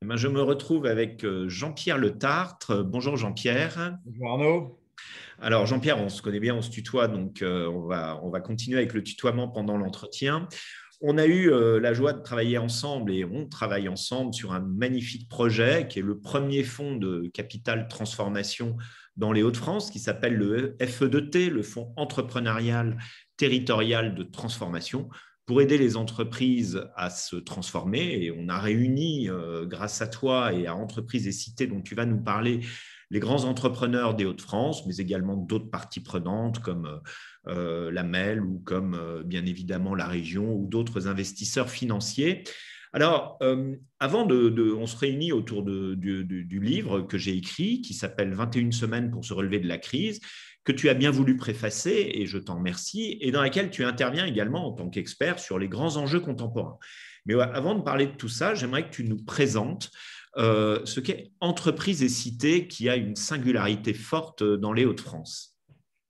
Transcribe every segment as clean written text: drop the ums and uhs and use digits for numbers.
Eh ben, je me retrouve avec Jean-Pierre Le Tartre. Bonjour Jean-Pierre. Bonjour Arnaud. Alors Jean-Pierre, on se connaît bien, on se tutoie, donc on va continuer avec le tutoiement pendant l'entretien. On a eu la joie de travailler ensemble et on travaille ensemble sur un magnifique projet qui est le premier fonds de capital transformation dans les Hauts-de-France qui s'appelle le FE2T, le Fonds entrepreneurial territorial de transformation, pour aider les entreprises à se transformer. Et on a réuni, grâce à toi et à Entreprises et Cités, dont tu vas nous parler, les grands entrepreneurs des Hauts-de-France, mais également d'autres parties prenantes comme la MEL ou comme bien évidemment la région ou d'autres investisseurs financiers. Alors, on se réunit autour du livre que j'ai écrit, qui s'appelle 21 semaines pour se relever de la crise, que tu as bien voulu préfacer, et je t'en remercie, et dans laquelle tu interviens également en tant qu'expert sur les grands enjeux contemporains. Mais ouais, avant de parler de tout ça, j'aimerais que tu nous présentes ce qu'est Entreprise et Cité, qui a une singularité forte dans les Hauts-de-France.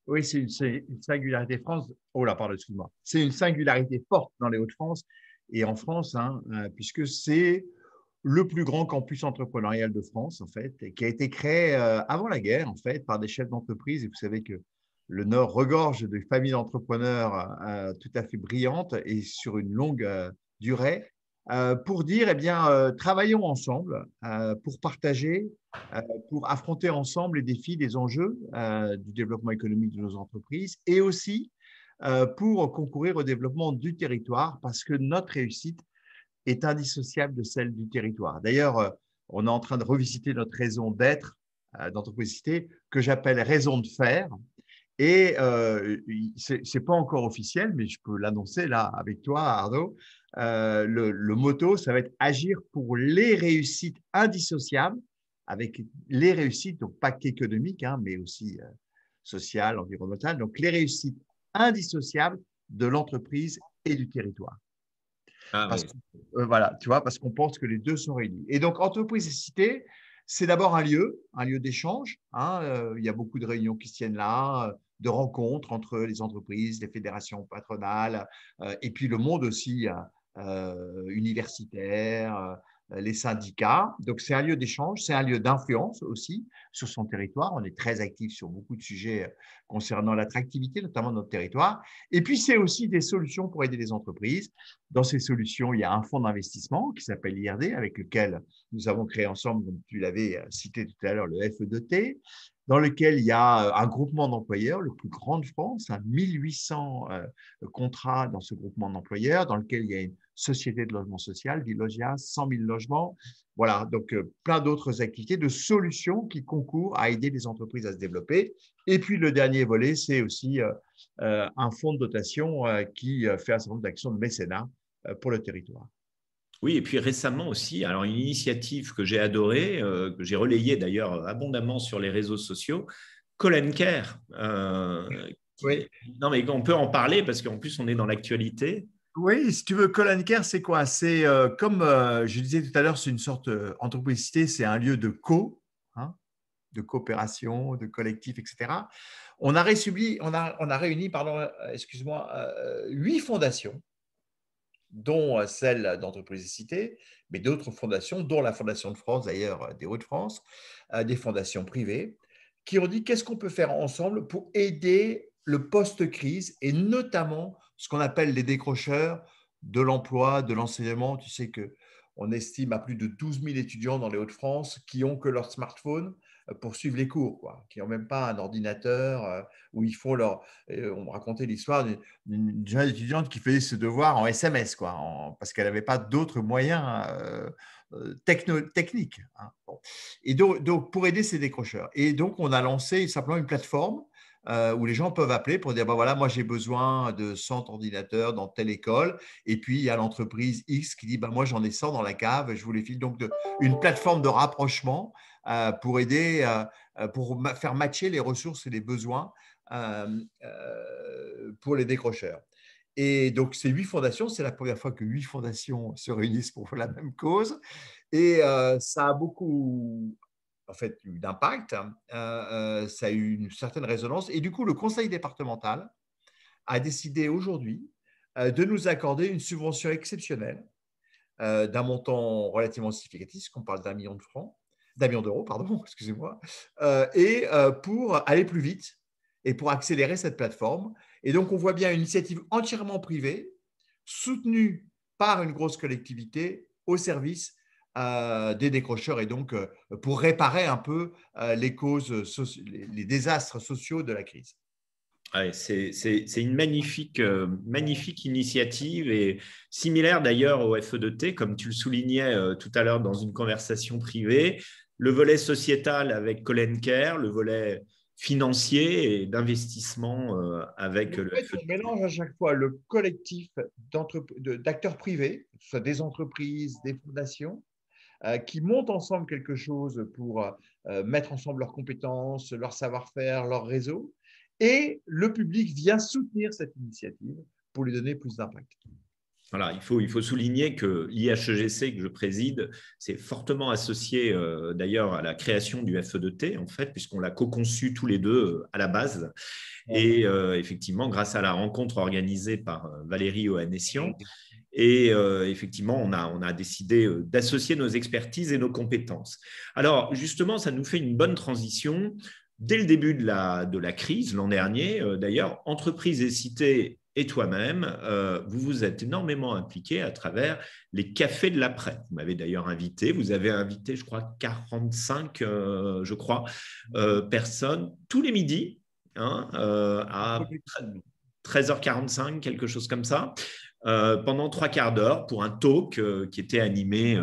Oui, c'est une singularité France. Oh là, pardon, excuse-moi. C'est une singularité forte dans les Hauts-de-France et en France, puisque c'est le plus grand campus entrepreneurial de France, en fait, et qui a été créé avant la guerre, en fait, par des chefs d'entreprise. Et vous savez que le Nord regorge de familles d'entrepreneurs tout à fait brillantes et sur une longue durée, pour dire, eh bien, travaillons ensemble pour partager, pour affronter ensemble les défis, les enjeux du développement économique de nos entreprises et aussi pour concourir au développement du territoire parce que notre réussite est indissociable de celle du territoire. D'ailleurs, on est en train de revisiter notre raison d'être d'entreprisité que j'appelle raison de faire. Et c'est pas encore officiel, mais je peux l'annoncer là avec toi, Arnaud. Le motto, ça va être agir pour les réussites indissociables, avec les réussites, donc pas qu'économiques, mais aussi sociales, environnementales. Donc les réussites indissociables de l'entreprise et du territoire. Ah Parce oui. que, voilà, tu vois, parce qu'on pense que les deux sont réunis. Et donc, entreprise et cité, c'est d'abord un lieu d'échange. Il y a beaucoup de réunions qui se tiennent là, de rencontres entre les entreprises, les fédérations patronales, et puis le monde aussi universitaire, les syndicats. Donc, c'est un lieu d'échange, c'est un lieu d'influence aussi sur son territoire. On est très actif sur beaucoup de sujets concernant l'attractivité, notamment de notre territoire. Et puis, c'est aussi des solutions pour aider les entreprises. Dans ces solutions, il y a un fonds d'investissement qui s'appelle l'IRD, avec lequel nous avons créé ensemble, comme tu l'avais cité tout à l'heure, le FE2T, dans lequel il y a un groupement d'employeurs, le plus grand de France, 1800 contrats dans ce groupement d'employeurs, dans lequel il y a une société de logement social, Dilogia, 100 000 logements. Voilà, donc plein d'autres activités, de solutions qui concourent à aider les entreprises à se développer. Et puis le dernier volet, c'est aussi un fonds de dotation qui fait un certain nombre d'actions de mécénat pour le territoire. Oui, et puis récemment aussi, alors une initiative que j'ai adorée, que j'ai relayée d'ailleurs abondamment sur les réseaux sociaux, Call Care. Oui, Non, mais on peut en parler parce qu'en plus on est dans l'actualité. oui, si tu veux, Colin Care, c'est quoi? C'est comme je disais tout à l'heure, c'est une sorte entreprisité, c'est un lieu de hein, de coopération, de collectif, etc. On a réuni, pardon, excuse-moi, 8 fondations, dont celle d'Entreprise Cité, mais d'autres fondations, dont la Fondation de France, d'ailleurs, des Hauts-de-France, des fondations privées, qui ont dit qu'est-ce qu'on peut faire ensemble pour aider le post-crise et notamment ce qu'on appelle les décrocheurs de l'emploi, de l'enseignement. Tu sais qu'on estime à plus de 12 000 étudiants dans les Hauts-de-France qui ont que leur smartphone pour suivre les cours, quoi, qui n'ont même pas un ordinateur où ils font leur… On me racontait l'histoire d'une jeune étudiante qui faisait ses devoirs en SMS, quoi, parce qu'elle n'avait pas d'autres moyens techniques. Bon. Et donc, pour aider ces décrocheurs. Et donc, on a lancé simplement une plateforme où les gens peuvent appeler pour dire, bah voilà, moi j'ai besoin de 100 ordinateurs dans telle école. Et puis, il y a l'entreprise X qui dit, bah, moi j'en ai 100 dans la cave, je vous les file. Donc, une plateforme de rapprochement pour aider, pour faire matcher les ressources et les besoins pour les décrocheurs. Et donc, ces 8 fondations, c'est la première fois que 8 fondations se réunissent pour la même cause. Et ça a beaucoup, en fait, eu d'impact. Ça a eu une certaine résonance. Et du coup, le conseil départemental a décidé aujourd'hui de nous accorder une subvention exceptionnelle d'un montant relativement significatif, qu'on parle d'1 million d'euros, pardon, excusez-moi, et pour aller plus vite et pour accélérer cette plateforme. Et donc, on voit bien une initiative entièrement privée, soutenue par une grosse collectivité au service des décrocheurs et donc pour réparer un peu les causes, les désastres sociaux de la crise. Ouais, c'est une magnifique initiative et similaire d'ailleurs au FE2T, comme tu le soulignais tout à l'heure dans une conversation privée. Le volet sociétal avec Colin Kerr, le volet financier et d'investissement avec En le fait, on FE2T. mélange à chaque fois le collectif d'acteurs privés, que ce soit des entreprises, des fondations, qui montent ensemble quelque chose pour mettre ensemble leurs compétences, leur savoir-faire, leur réseau, et le public vient soutenir cette initiative pour lui donner plus d'impact. Voilà, il faut souligner que l'IHEGC que je préside, c'est fortement associé d'ailleurs à la création du FE2T, en fait, puisqu'on l'a co-conçu tous les deux à la base. Et effectivement, grâce à la rencontre organisée par Valérie Ohanessian, et effectivement, on a décidé d'associer nos expertises et nos compétences. Alors, justement, ça nous fait une bonne transition. Dès le début de la crise, l'an dernier, d'ailleurs, Entreprises et Cités et toi-même, vous vous êtes énormément impliqués à travers les cafés de l'après. Vous m'avez d'ailleurs invité, vous avez invité, je crois, 45, je crois, personnes tous les midis, hein, à 13h45, quelque chose comme ça, pendant 3 quarts d'heure pour un talk qui était animé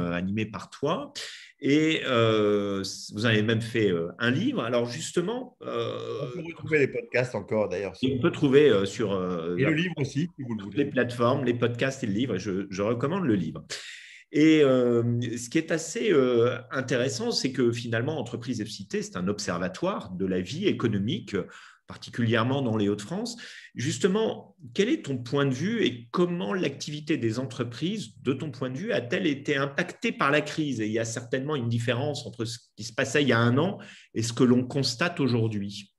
par toi. Et vous avez même fait un livre. Alors justement, On peut retrouver les podcasts encore d'ailleurs. on peut trouver sur Et le livre aussi, si vous le toutes les voulez. plateformes, les podcasts et le livre. Et je recommande le livre. Et ce qui est assez intéressant, c'est que finalement, Entreprises et Cités, c'est un observatoire de la vie économique, particulièrement dans les Hauts-de-France. Justement, quel est ton point de vue et comment l'activité des entreprises, de ton point de vue, a-t-elle été impactée par la crise? Et il y a certainement une différence entre ce qui se passait il y a un an et ce que l'on constate aujourd'hui.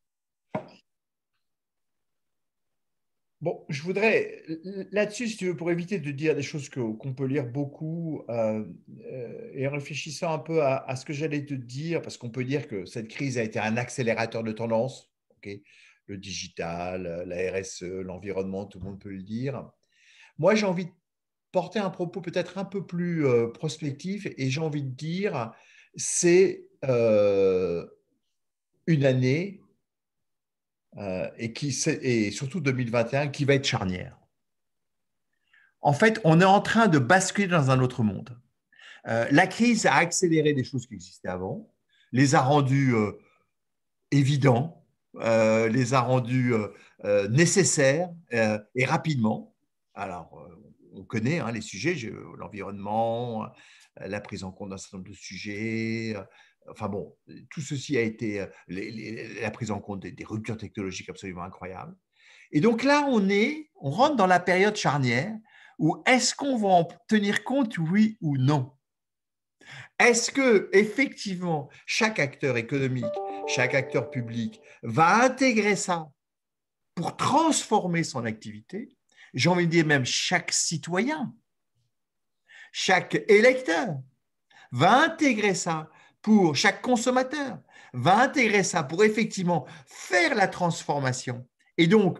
Bon, je voudrais, là-dessus, si tu veux, pour éviter de dire des choses qu'on peut lire beaucoup, et en réfléchissant un peu à ce que j'allais te dire, parce qu'on peut dire que cette crise a été un accélérateur de tendance, okay, le digital, la RSE, l'environnement, tout le monde peut le dire. Moi, j'ai envie de porter un propos peut-être un peu plus prospectif, et j'ai envie de dire, c'est une année et surtout 2021 qui va être charnière. En fait, on est en train de basculer dans un autre monde. La crise a accéléré des choses qui existaient avant, les a rendues évidents, les a rendus nécessaires et rapidement. Alors, on connaît hein, les sujets, l'environnement, la prise en compte d'un certain nombre de sujets. Enfin bon, tout ceci a été la prise en compte des ruptures technologiques absolument incroyables. Et donc là, on rentre dans la période charnière où est-ce qu'on va en tenir compte, oui ou non? Est-ce que effectivement chaque acteur économique, chaque acteur public va intégrer ça pour transformer son activité? J'ai envie de dire même chaque citoyen, chaque électeur va intégrer ça pour chaque consommateur, va intégrer ça pour effectivement faire la transformation et donc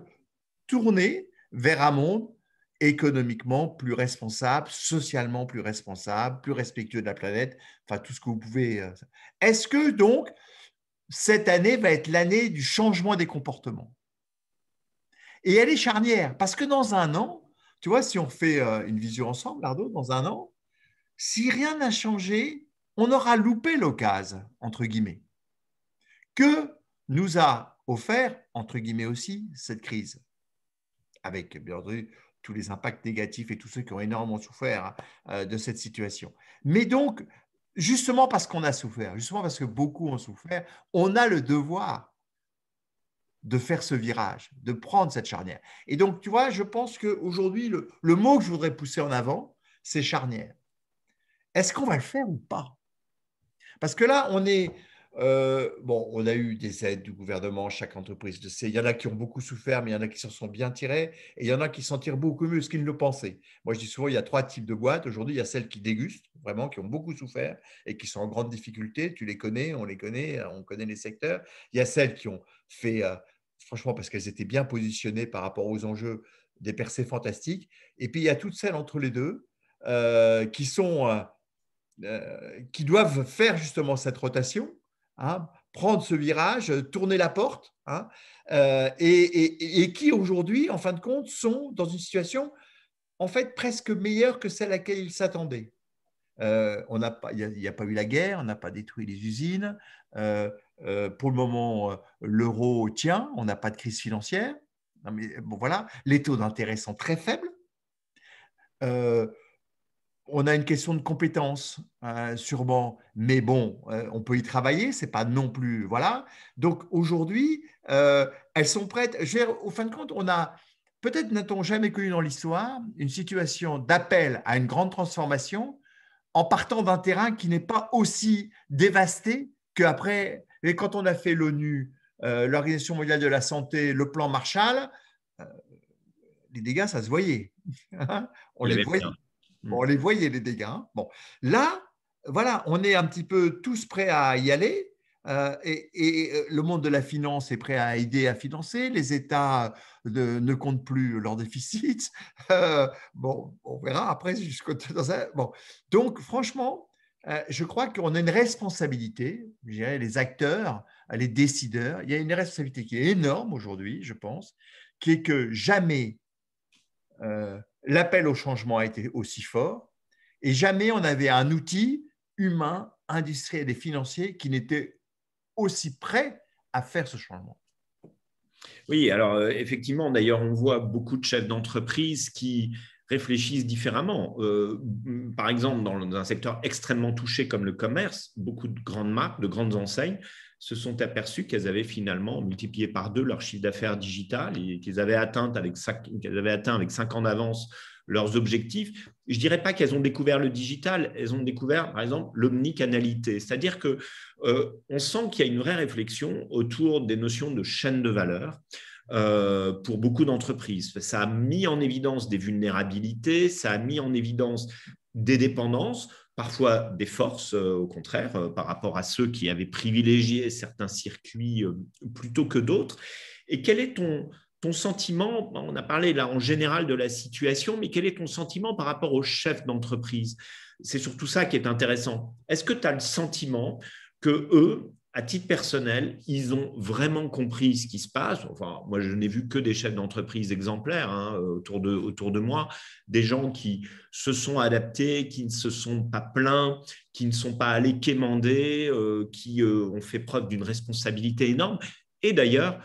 tourner vers un monde économiquement plus responsable, socialement plus responsable, plus respectueux de la planète, enfin tout ce que vous pouvez. Est-ce que donc cette année va être l'année du changement des comportements? Et elle est charnière parce que dans un an, tu vois, si on fait une vision ensemble, Ardo, dans un an, si rien n'a changé, on aura loupé l'occasion, entre guillemets, que nous a offert, entre guillemets aussi, cette crise, avec bien entendu tous les impacts négatifs et tous ceux qui ont énormément souffert de cette situation. Mais donc, justement parce qu'on a souffert, justement parce que beaucoup ont souffert, on a le devoir de faire ce virage, de prendre cette charnière. Et donc, tu vois, je pense qu'aujourd'hui, le mot que je voudrais pousser en avant, c'est charnière. Est-ce qu'on va le faire ou pas? Parce que là, on est Bon, on a eu des aides du gouvernement, chaque entreprise le sait. Il y en a qui ont beaucoup souffert, mais il y en a qui s'en sont bien tirés. Et il y en a qui s'en tirent beaucoup mieux ce qu'ils ne le pensaient. Moi, je dis souvent, il y a 3 types de boîtes. Aujourd'hui, il y a celles qui dégustent, vraiment, qui ont beaucoup souffert et qui sont en grande difficulté. Tu les connais, on connaît les secteurs. Il y a celles qui ont fait, franchement, parce qu'elles étaient bien positionnées par rapport aux enjeux, des percées fantastiques. Et puis, il y a toutes celles entre les deux qui sont… qui doivent faire justement cette rotation, hein, prendre ce virage, tourner la porte, hein, et qui aujourd'hui, en fin de compte, sont dans une situation en fait presque meilleure que celle à laquelle ils s'attendaient. Il n'y a pas eu la guerre, on n'a pas détruit les usines. Pour le moment, l'euro tient, on n'a pas de crise financière. Non, mais, bon, voilà, les taux d'intérêt sont très faibles. On a une question de compétences, sûrement, mais bon, on peut y travailler, c'est pas non plus, voilà. Donc aujourd'hui, elles sont prêtes. Je veux dire, au fin de compte, on a peut-être n'a-t-on jamais connu dans l'histoire une situation d'appel à une grande transformation en partant d'un terrain qui n'est pas aussi dévasté qu'après. Et quand on a fait l'ONU, l'Organisation mondiale de la santé, le plan Marshall, euh, les dégâts, ça se voyait. On Il y les avait voyait. plein. Bon, on les voyait, les dégâts, hein. Bon, là, voilà, on est un petit peu tous prêts à y aller. Et le monde de la finance est prêt à aider à financer. Les États ne comptent plus leurs déficits. Bon, on verra après jusqu'au dans ça. Bon, donc franchement, je crois qu'on a une responsabilité, je dirais, les acteurs, les décideurs. Il y a une responsabilité qui est énorme aujourd'hui, je pense, qui est que jamais l'appel au changement a été aussi fort et jamais on avait un outil humain, industriel et financier qui n'était aussi prêt à faire ce changement. Oui, alors effectivement, d'ailleurs, on voit beaucoup de chefs d'entreprise qui réfléchissent différemment. Par exemple, dans un secteur extrêmement touché comme le commerce, beaucoup de grandes marques, de grandes enseignes se sont aperçues qu'elles avaient finalement multiplié par 2 leur chiffre d'affaires digital et qu'elles avaient atteint avec 5 ans d'avance leurs objectifs. Je ne dirais pas qu'elles ont découvert le digital, elles ont découvert, par exemple, l'omnicanalité. C'est-à-dire que on sent qu'il y a une vraie réflexion autour des notions de chaîne de valeur pour beaucoup d'entreprises. Ça a mis en évidence des vulnérabilités, ça a mis en évidence des dépendances, parfois des forces, au contraire, par rapport à ceux qui avaient privilégié certains circuits plutôt que d'autres. Et quel est ton sentiment? On a parlé là en général de la situation, mais quel est ton sentiment par rapport aux chefs d'entreprise? C'est surtout ça qui est intéressant. Est-ce que tu as le sentiment que eux, à titre personnel, ils ont vraiment compris ce qui se passe? Enfin, moi, je n'ai vu que des chefs d'entreprise exemplaires, hein, autour de moi, des gens qui se sont adaptés, qui ne se sont pas plaints, qui ne sont pas allés quémander, qui ont fait preuve d'une responsabilité énorme. Et d'ailleurs,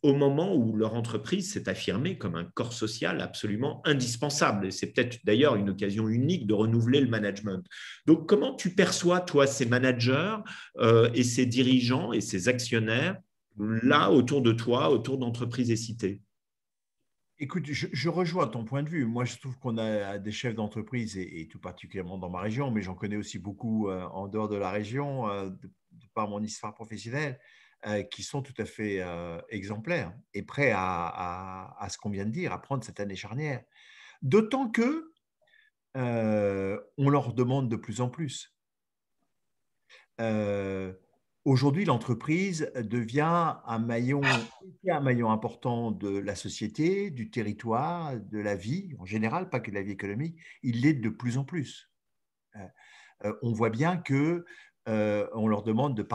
au moment où leur entreprise s'est affirmée comme un corps social absolument indispensable. Et c'est peut-être d'ailleurs une occasion unique de renouveler le management. Donc, comment tu perçois, toi, ces managers et ces dirigeants et ces actionnaires là autour de toi, autour d'entreprises et cités? Écoute, je rejoins ton point de vue. Moi, je trouve qu'on a des chefs d'entreprise, et tout particulièrement dans ma région, mais j'en connais aussi beaucoup en dehors de la région, de par mon histoire professionnelle, qui sont tout à fait exemplaires et prêts à ce qu'on vient de dire, à prendre cette année charnière. D'autant que on leur demande de plus en plus. Euh, Aujourd'hui, l'entreprise devient un maillon important de la société, du territoire, de la vie en général, pas que de la vie économique. Il l'est de plus en plus. On voit bien que on leur demande de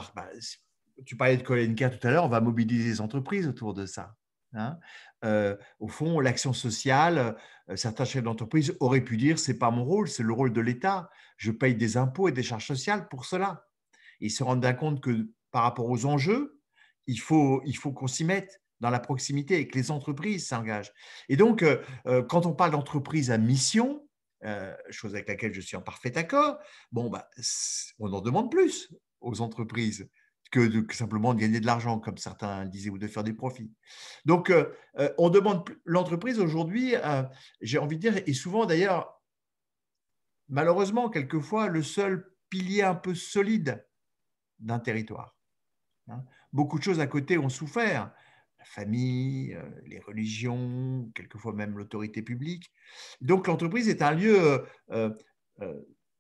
tu parlais de Colin Kerr tout à l'heure, on va mobiliser les entreprises autour de ça, hein. Au fond, l'action sociale, certains chefs d'entreprise auraient pu dire c'est pas mon rôle, c'est le rôle de l'État. Je paye des impôts et des charges sociales pour cela. Ils se rendent bien compte que par rapport aux enjeux, il faut qu'on s'y mette dans la proximité et que les entreprises s'engagent. Et donc, quand on parle d'entreprise à mission, chose avec laquelle je suis en parfait accord, bon, bah, on en demande plus aux entreprises que simplement de gagner de l'argent, comme certains disaient, ou de faire des profits. Donc, on demande l'entreprise aujourd'hui, j'ai envie de dire, et souvent d'ailleurs, malheureusement, quelquefois, le seul pilier un peu solide d'un territoire. Hein. Beaucoup de choses à côté ont souffert. La famille, les religions, quelquefois même l'autorité publique. Donc l'entreprise est un lieu euh,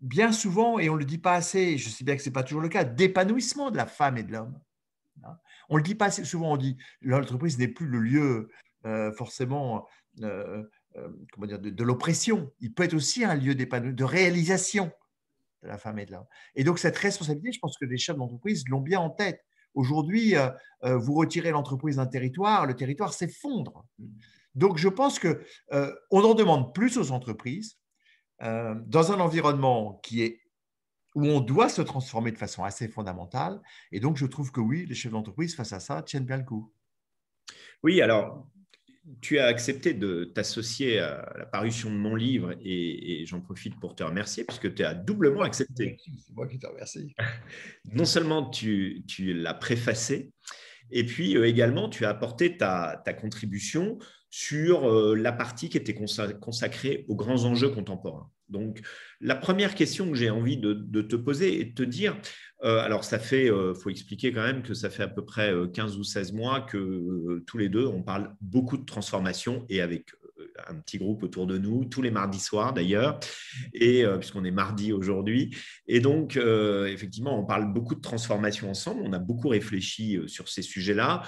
bien souvent, et on ne le dit pas assez, je sais bien que ce n'est pas toujours le cas, d'épanouissement de la femme et de l'homme. Hein. On ne le dit pas assez souvent, on dit l'entreprise n'est plus le lieu forcément comment dire, de l'oppression. Il peut être aussi un lieu d'épanouissement, de réalisation de la femme et de l'homme. Et donc cette responsabilité, je pense que les chefs d'entreprise l'ont bien en tête. Aujourd'hui, vous retirez l'entreprise d'un territoire, le territoire s'effondre. Donc, je pense qu'on en demande plus aux entreprises dans un environnement où on doit se transformer de façon assez fondamentale. Et donc, je trouve que oui, les chefs d'entreprise, face à ça, tiennent bien le coup. Oui, alors, tu as accepté de t'associer à la parution de mon livre et j'en profite pour te remercier puisque tu as doublement accepté. C'est moi qui te remercie. Non seulement tu l'as préfacé, et puis également tu as apporté ta contribution sur la partie qui était consacrée aux grands enjeux contemporains. Donc, la première question que j'ai envie de te poser est de te dire, alors ça fait, faut expliquer quand même que ça fait à peu près 15 ou 16 mois que tous les deux, on parle beaucoup de transformation et avec un petit groupe autour de nous, tous les mardis soirs d'ailleurs, et puisqu'on est mardi aujourd'hui. Et donc, effectivement, on parle beaucoup de transformation ensemble, on a beaucoup réfléchi sur ces sujets-là.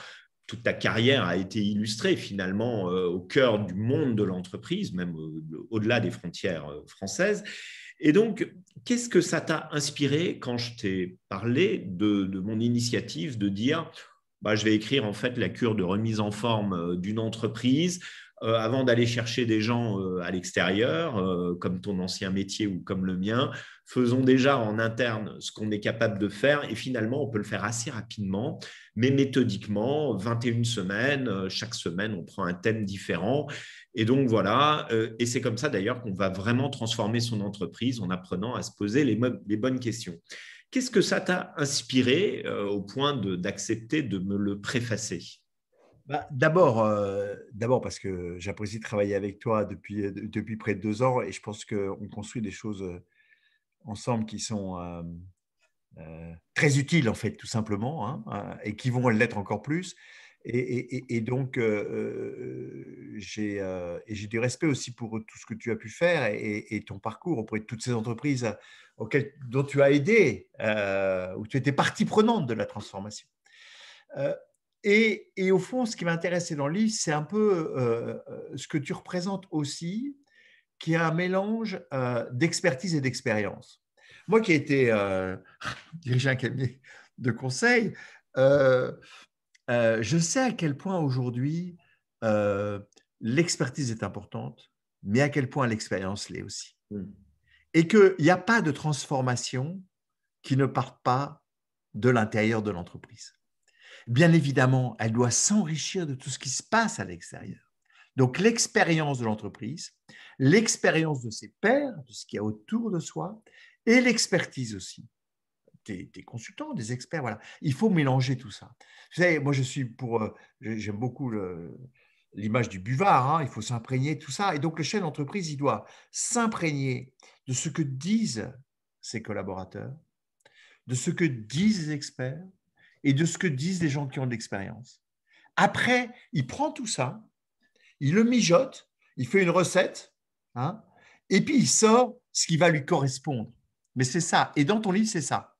Toute ta carrière a été illustrée finalement au cœur du monde de l'entreprise, même au-delà des frontières françaises. Et donc, qu'est-ce que ça t'a inspiré quand je t'ai parlé de mon initiative de dire bah, je vais écrire en fait la cure de remise en forme d'une entreprise avant d'aller chercher des gens à l'extérieur, comme ton ancien métier ou comme le mien. Faisons déjà en interne ce qu'on est capable de faire et finalement, on peut le faire assez rapidement, mais méthodiquement, 21 semaines. Chaque semaine, on prend un thème différent. Et donc, voilà. Et c'est comme ça d'ailleurs qu'on va vraiment transformer son entreprise en apprenant à se poser les bonnes questions. Qu'est-ce que ça t'a inspiré au point d'accepter de me le préfacer? Bah, d'abord parce que j'apprécie de travailler avec toi depuis près de 2 ans et je pense qu'on construit des choses ensemble qui sont très utiles en fait tout simplement hein, et qui vont l'être encore plus. Et donc j'ai du respect aussi pour tout ce que tu as pu faire et ton parcours auprès de toutes ces entreprises dont tu as aidé, où tu étais partie prenante de la transformation. Euh, et au fond, ce qui m'intéressait dans le livre, c'est un peu ce que tu représentes aussi, qui est un mélange d'expertise et d'expérience. Moi qui ai été dirigé un cabinet de conseil, je sais à quel point aujourd'hui l'expertise est importante, mais à quel point l'expérience l'est aussi. Et qu'il n'y a pas de transformation qui ne parte pas de l'intérieur de l'entreprise. Bien évidemment, elle doit s'enrichir de tout ce qui se passe à l'extérieur. Donc, l'expérience de l'entreprise, l'expérience de ses pairs, de ce qu'il y a autour de soi, et l'expertise aussi des consultants, des experts. Voilà. Il faut mélanger tout ça. Vous savez, moi, j'aime beaucoup l'image du buvard. Hein, il faut s'imprégner de tout ça. Et donc, le chef d'entreprise, il doit s'imprégner de ce que disent ses collaborateurs, de ce que disent les experts, et de ce que disent les gens qui ont de l'expérience. Après, il prend tout ça, il le mijote, il fait une recette, hein, et puis il sort ce qui va lui correspondre. Mais c'est ça. Et dans ton livre, c'est ça.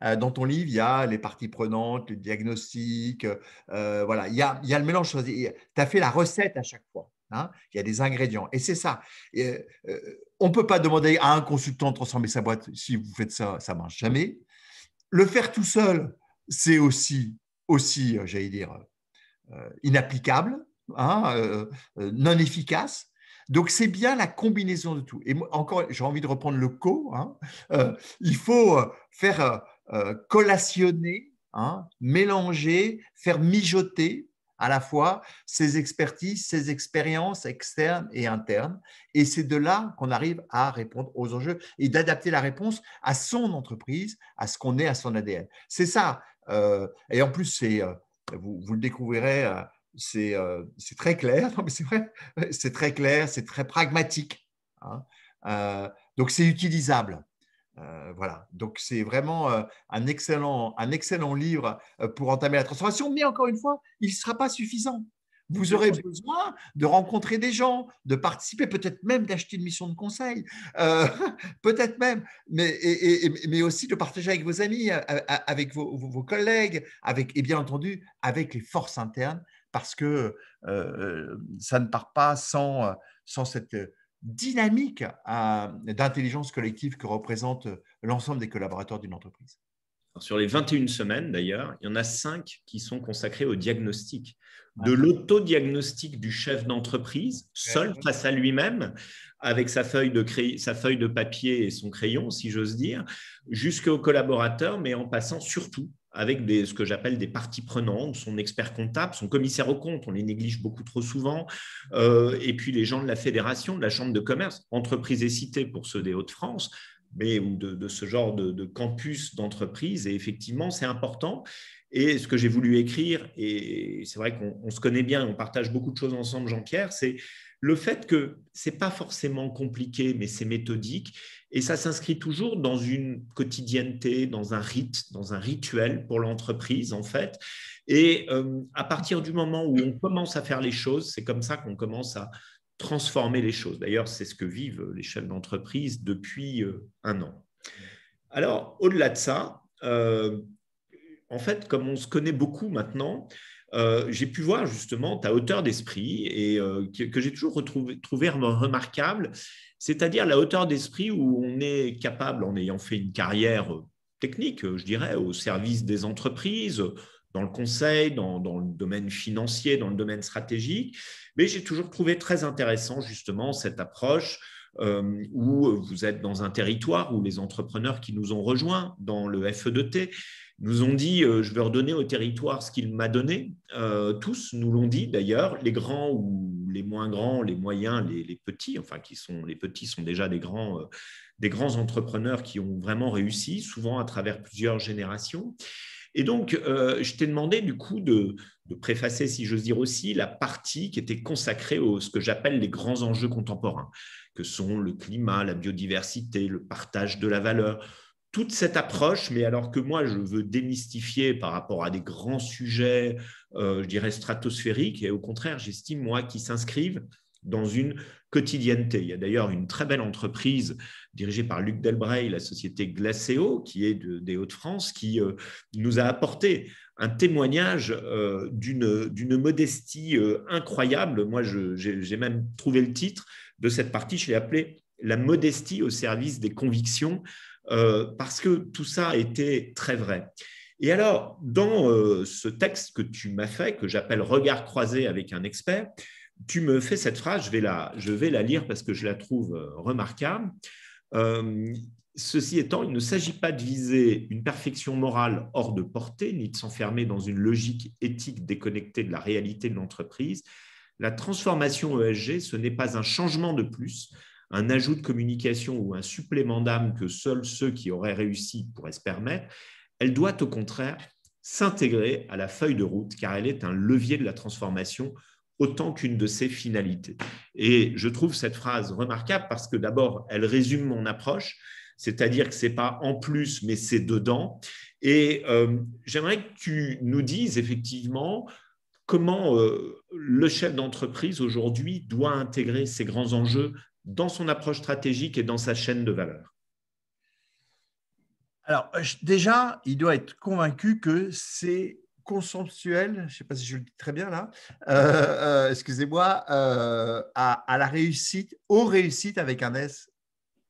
Dans ton livre, il y a les parties prenantes, le diagnostic, voilà, il y a le mélange. Tu as fait la recette à chaque fois. Hein, il y a des ingrédients. Et c'est ça. On ne peut pas demander à un consultant de transformer sa boîte. Si vous faites ça, ça ne marche jamais. Le faire tout seul, c'est aussi j'allais dire, inapplicable, hein, non efficace. Donc, c'est bien la combinaison de tout. Et moi, encore, j'ai envie de reprendre le hein, il faut faire collationner, hein, mélanger, faire mijoter à la fois ses expertises, ses expériences externes et internes. Et c'est de là qu'on arrive à répondre aux enjeux et d'adapter la réponse à son entreprise, à ce qu'on est, à son ADN. C'est ça. Et en plus, vous le découvrirez, c'est très clair. Non, mais c'est vrai, c'est très clair, c'est très pragmatique. Hein. Donc, c'est utilisable. Voilà, donc c'est vraiment un excellent livre pour entamer la transformation, mais encore une fois, il ne sera pas suffisant. Vous aurez besoin de rencontrer des gens, de participer, peut-être même d'acheter une mission de conseil, euh, peut-être même, mais aussi de partager avec vos amis, avec vos collègues, et bien entendu avec les forces internes, parce que ça ne part pas sans cette dynamique d'intelligence collective que représente l'ensemble des collaborateurs d'une entreprise. Sur les 21 semaines, d'ailleurs, il y en a 5 qui sont consacrées au diagnostic. De Ouais. l'autodiagnostic du chef d'entreprise, seul face à lui-même, avec sa feuille de papier et son crayon, si j'ose dire, jusqu'au collaborateur, mais en passant surtout avec ce que j'appelle des parties prenantes, son expert comptable, son commissaire aux comptes, on les néglige beaucoup trop souvent, et puis les gens de la fédération, de la chambre de commerce, entreprise et cité pour ceux des Hauts-de-France, ou de ce genre de campus d'entreprise. Et effectivement, c'est important. Et ce que j'ai voulu écrire, et c'est vrai qu'on se connaît bien, on partage beaucoup de choses ensemble, Jean-Pierre, c'est le fait que ce n'est pas forcément compliqué, mais c'est méthodique. Et ça s'inscrit toujours dans une quotidienneté, dans un rite, dans un rituel pour l'entreprise, en fait. Et à partir du moment où on commence à faire les choses, c'est comme ça qu'on commence à transformer les choses. D'ailleurs, c'est ce que vivent les chefs d'entreprise depuis un an. Alors, au-delà de ça, en fait, comme on se connaît beaucoup maintenant, j'ai pu voir justement ta hauteur d'esprit et que j'ai toujours trouvé remarquable, c'est-à-dire la hauteur d'esprit où on est capable, en ayant fait une carrière technique, je dirais, au service des entreprises, dans le conseil, dans le domaine financier, dans le domaine stratégique, mais j'ai toujours trouvé très intéressant justement cette approche où vous êtes dans un territoire où les entrepreneurs qui nous ont rejoints dans le FE2T nous ont dit je vais redonner au territoire ce qu'il m'a donné. Tous nous l'ont dit d'ailleurs, les grands ou les moins grands, les moyens, les petits, enfin les petits sont déjà des grands entrepreneurs qui ont vraiment réussi, souvent à travers plusieurs générations. Et donc, je t'ai demandé du coup de préfacer, si j'ose dire aussi, la partie qui était consacrée à ce que j'appelle les grands enjeux contemporains, que sont le climat, la biodiversité, le partage de la valeur, toute cette approche, mais alors que moi, je veux démystifier par rapport à des grands sujets, je dirais stratosphériques, et au contraire, j'estime, moi, qu'ils s'inscrivent dans une quotidienneté. Il y a d'ailleurs une très belle entreprise dirigée par Luc Delbray, la société Glacéo, qui est des Hauts-de-France, qui nous a apporté un témoignage d'une modestie incroyable. Moi, j'ai même trouvé le titre de cette partie, je l'ai appelé « La modestie au service des convictions », parce que tout ça a été très vrai. Et alors, dans ce texte que tu m'as fait, que j'appelle « Regard croisé avec un expert », tu me fais cette phrase, je vais la lire parce que je la trouve remarquable. Ceci étant, il ne s'agit pas de viser une perfection morale hors de portée, ni de s'enfermer dans une logique éthique déconnectée de la réalité de l'entreprise. La transformation ESG, ce n'est pas un changement de plus, un ajout de communication ou un supplément d'âme que seuls ceux qui auraient réussi pourraient se permettre. Elle doit au contraire s'intégrer à la feuille de route, car elle est un levier de la transformation autant qu'une de ses finalités. Et je trouve cette phrase remarquable parce que d'abord, elle résume mon approche, c'est-à-dire que ce n'est pas en plus, mais c'est dedans. Et j'aimerais que tu nous dises effectivement comment le chef d'entreprise aujourd'hui doit intégrer ces grands enjeux dans son approche stratégique et dans sa chaîne de valeur. Alors, déjà, il doit être convaincu que c'est consensuel, je ne sais pas si je le dis très bien là, excusez-moi, à la réussite, aux réussites avec un S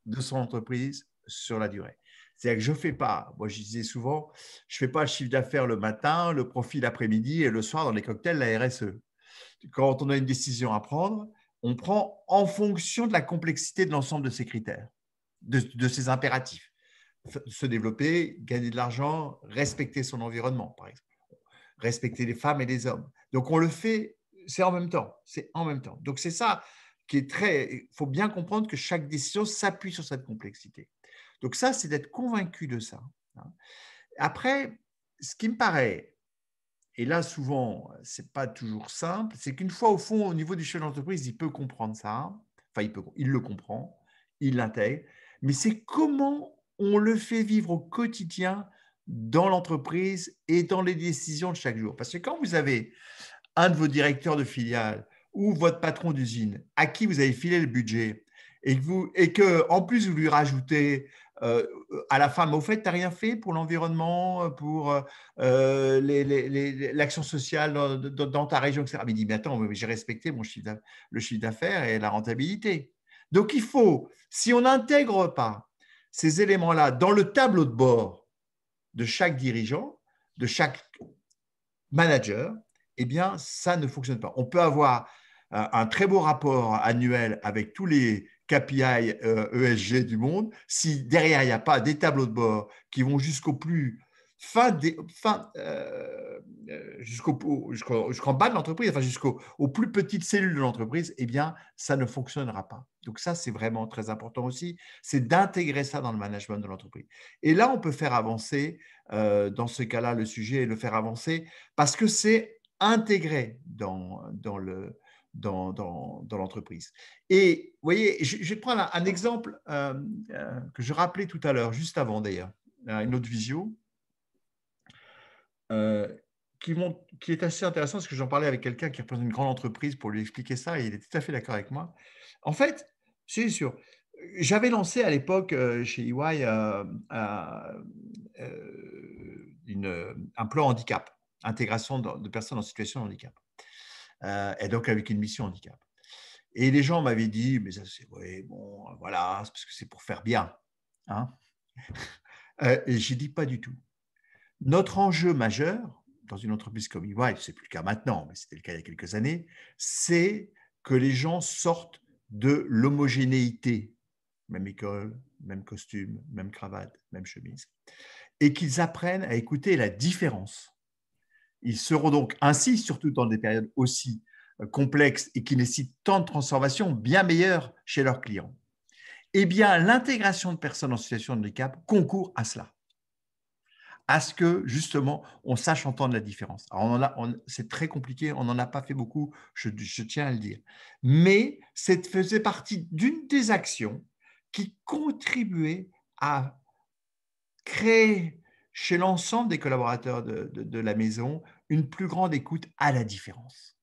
de son entreprise sur la durée. C'est-à-dire que je ne fais pas, moi je disais souvent, je ne fais pas le chiffre d'affaires le matin, le profit l'après-midi et le soir dans les cocktails, la RSE. Quand on a une décision à prendre, on prend en fonction de la complexité de l'ensemble de ces critères, de ces impératifs. Se développer, gagner de l'argent, respecter son environnement, par exemple. Respecter les femmes et les hommes. Donc, on le fait, c'est en même temps. C'est en même temps. Donc, c'est ça qui est très… Il faut bien comprendre que chaque décision s'appuie sur cette complexité. Donc, ça, c'est d'être convaincu de ça. Après, ce qui me paraît, et là, souvent, ce n'est pas toujours simple, c'est qu'une fois, au fond, au niveau du chef d'entreprise, il peut comprendre ça. Enfin, il le comprend, il l'intègre. Mais c'est comment on le fait vivre au quotidien dans l'entreprise et dans les décisions de chaque jour. Parce que quand vous avez un de vos directeurs de filiale ou votre patron d'usine à qui vous avez filé le budget et que en plus vous lui rajoutez à la fin, mais au fait, tu n'as rien fait pour l'environnement, pour l'action sociale dans ta région, etc. Mais il dit, mais attends, j'ai respecté le chiffre d'affaires et la rentabilité. Donc, il faut, si on n'intègre pas ces éléments-là dans le tableau de bord de chaque dirigeant, de chaque manager, eh bien, ça ne fonctionne pas. On peut avoir un très beau rapport annuel avec tous les KPI ESG du monde. Si derrière, il n'y a pas des tableaux de bord qui vont jusqu'au plus jusqu'en bas de l'entreprise, enfin jusqu'aux plus petites cellules de l'entreprise, eh bien, ça ne fonctionnera pas. Donc ça, c'est vraiment très important aussi, c'est d'intégrer ça dans le management de l'entreprise. Et là, on peut faire avancer, dans ce cas-là, le sujet et le faire avancer parce que c'est intégré dans l'entreprise. Et vous voyez, je vais prendre un exemple que je rappelais tout à l'heure, juste avant d'ailleurs, une autre visio, qui est assez intéressant parce que j'en parlais avec quelqu'un qui représente une grande entreprise pour lui expliquer ça et il est tout à fait d'accord avec moi. En fait, c'est sûr, j'avais lancé à l'époque chez EY un plan handicap, intégration de personnes en situation de handicap, et donc avec une mission handicap. Et les gens m'avaient dit, mais ça c'est ouais, bon, voilà, c'est parce que c'est pour faire bien. Hein. Et j'ai dit pas du tout. Notre enjeu majeur dans une entreprise comme EY, ce n'est plus le cas maintenant, mais c'était le cas il y a quelques années, c'est que les gens sortent de l'homogénéité, même école, même costume, même cravate, même chemise, et qu'ils apprennent à écouter la différence. Ils seront donc ainsi, surtout dans des périodes aussi complexes et qui nécessitent tant de transformations, bien meilleurs chez leurs clients. Eh bien, l'intégration de personnes en situation de handicap concourt à cela, à ce que, justement, on sache entendre la différence. Alors, c'est très compliqué, on n'en a pas fait beaucoup, je tiens à le dire. Mais ça faisait partie d'une des actions qui contribuait à créer chez l'ensemble des collaborateurs de la maison une plus grande écoute à la différence.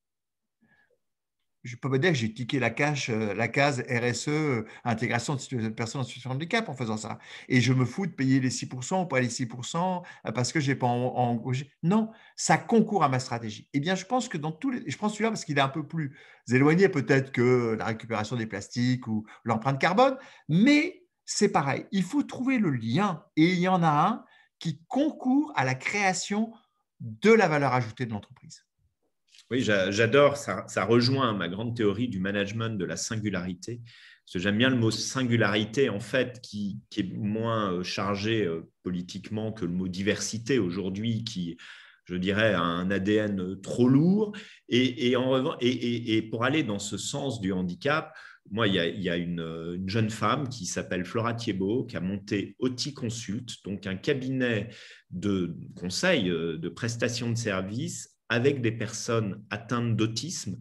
Je peux pas dire que j'ai tiqué la case RSE, intégration de personnes en situation de handicap en faisant ça. Et je me fous de payer les 6% ou pas les 6% parce que je n'ai pas engagé. Non, ça concourt à ma stratégie. Eh bien, je pense que je prends celui-là parce qu'il est un peu plus éloigné peut-être que la récupération des plastiques ou l'empreinte carbone, mais c'est pareil. Il faut trouver le lien et il y en a un qui concourt à la création de la valeur ajoutée de l'entreprise. Oui, j'adore, ça rejoint ma grande théorie du management de la singularité. Parce que j'aime bien le mot singularité, en fait, qui est moins chargé politiquement que le mot diversité aujourd'hui, qui, je dirais, a un ADN trop lourd. Et pour aller dans ce sens du handicap, moi, il y a une jeune femme qui s'appelle Flora Thiebaud, qui a monté Oti Consult, donc un cabinet de conseil, de prestation de services avec des personnes atteintes d'autisme,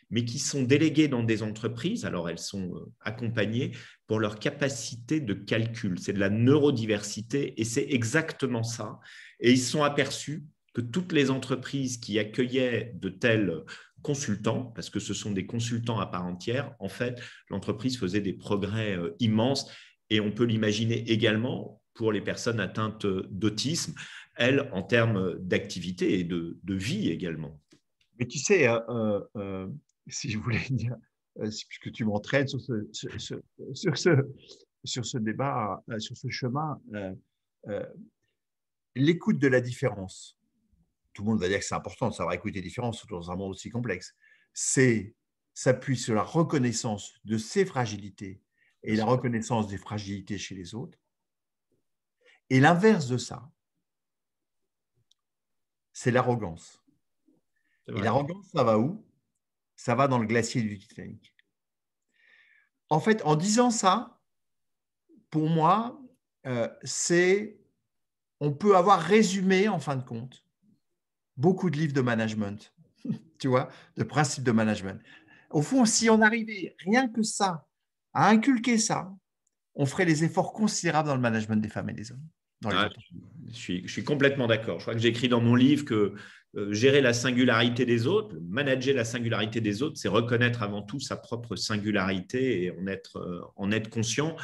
mais qui sont déléguées dans des entreprises. Alors, elles sont accompagnées pour leur capacité de calcul. C'est de la neurodiversité et c'est exactement ça. Et ils sont aperçus que toutes les entreprises qui accueillaient de tels consultants, parce que ce sont des consultants à part entière, en fait, l'entreprise faisait des progrès immenses. Et on peut l'imaginer également pour les personnes atteintes d'autisme, elles, en termes d'activité et de vie également. Mais tu sais, si je voulais dire, puisque tu m'entraînes sur ce débat, sur ce chemin, l'écoute de la différence, tout le monde va dire que c'est important de savoir écouter les différences, surtout dans un monde aussi complexe, s'appuie sur la reconnaissance de ses fragilités et la reconnaissance des fragilités chez les autres. Et l'inverse de ça, c'est l'arrogance. Et l'arrogance, ça va où? Ça va dans le glacier du Titanic. En fait, en disant ça, pour moi, on peut avoir résumé, en fin de compte, beaucoup de livres de management, tu vois, de principes de management. Au fond, si on arrivait rien que ça, à inculquer ça, on ferait des efforts considérables dans le management des femmes et des hommes dans les Ah, entreprises. je suis complètement d'accord. Je crois que j'écris dans mon livre que gérer la singularité des autres, manager la singularité des autres, c'est reconnaître avant tout sa propre singularité et en être conscient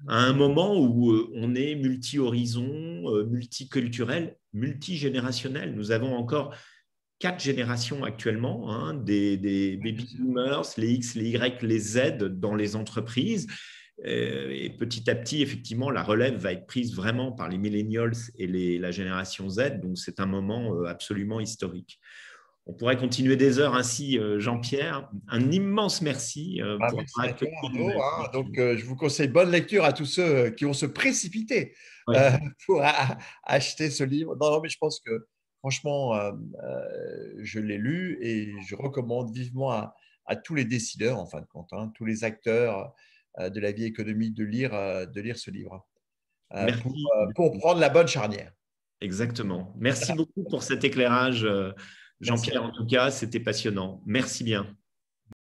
à un moment où on est multi-horizon, multiculturel, multigénérationnel. Nous avons encore 4 générations actuellement, hein, des baby boomers, les X, les Y, les Z dans les entreprises. Et petit à petit, effectivement, la relève va être prise vraiment par les millennials et la génération Z. Donc, c'est un moment absolument historique. On pourrait continuer des heures ainsi, Jean-Pierre. Un immense merci Ah, pour merci avoir à toi, accepté Arnaud, hein. l'invitation. Donc, je vous conseille bonne lecture à tous ceux qui vont se précipiter Ouais. euh, pour acheter ce livre. Non, non, mais je pense que franchement, je l'ai lu et je recommande vivement à tous les décideurs, en fin de compte, hein, tous les acteurs de la vie économique de lire ce livre Merci. pour prendre la bonne charnière. Exactement. Merci beaucoup pour cet éclairage, Merci à Jean-Pierre. En tout cas, c'était passionnant. Merci bien.